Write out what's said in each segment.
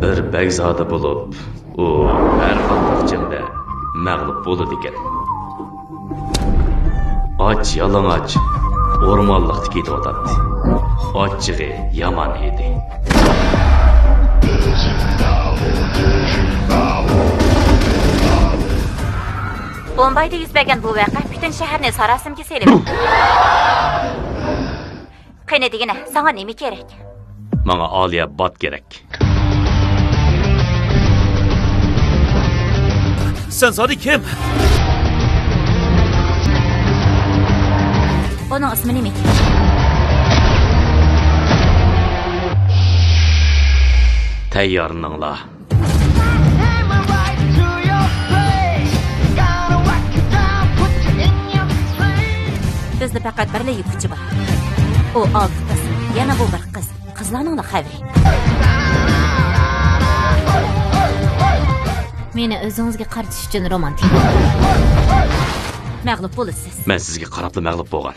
bir begzodi bo'lib, u har qanday jangda mag'lub bo'ladi ekan. Och yalang'och o'rmonliqda ketayotdi. Ochchig'i yomon edi. Bombayda yuz bergan bu voqea butun shaharni sarosimga selib. Qani degina, sana nima kerak? Menga Oliya bot kerak. Sen zodi kim? Onun ismi nima? Tayyorlaninglar. Bizda faqat bir yigitchi bor. O 6 qiz, yana bu bir qiz. Qizlarning xabari. Meni o'zingizga qaratish uchun romantik. Mag'lub bo'lasiz. Men sizga qarab mag'lub bo'lgan.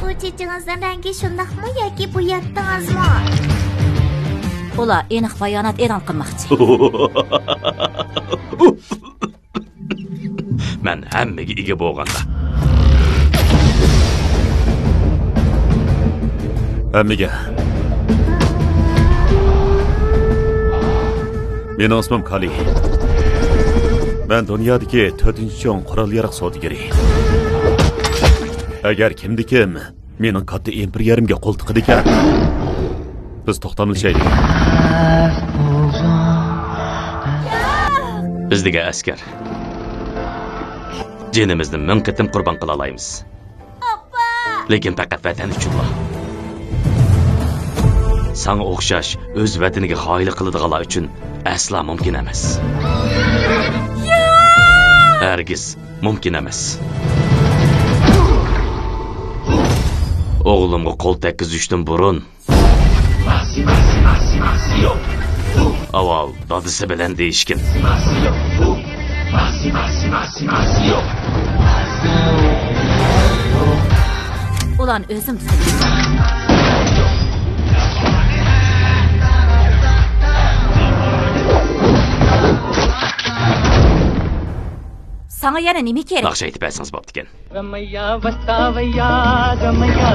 Bu chechingizning rangi shundaqmi yoki bu yatdingizmi? Ular aniq bayonot e'lon qilmoqchi. Men hammaga ega bo'lganda. Hammaga. Mening ismim Kali. Ben dünyadaki 4-cho'ng qurol-yarog' savdogari. Agar kimdikim mening katta imperiyarimga qo'l tiqadi ekan, biz to'xtamlashaylik. Bizga askar. Jinimizni ming qatim qurbon qila olamiz. Appa! Lekin faqat vatan uchunla. Sana o'xshash o'z vataniga xoinlik qiladiganlar uchun asla mumkin emas. Hergiz mumkin emas. O'g'limga qo'l tekkizishdan burun avval dadisi bilan deyishkin. Ulan o'zim tutdim. Sana yana nima kerak? Naqsh aytib bersangiz bo'pti ekan. Ramaya vastavaya ramaya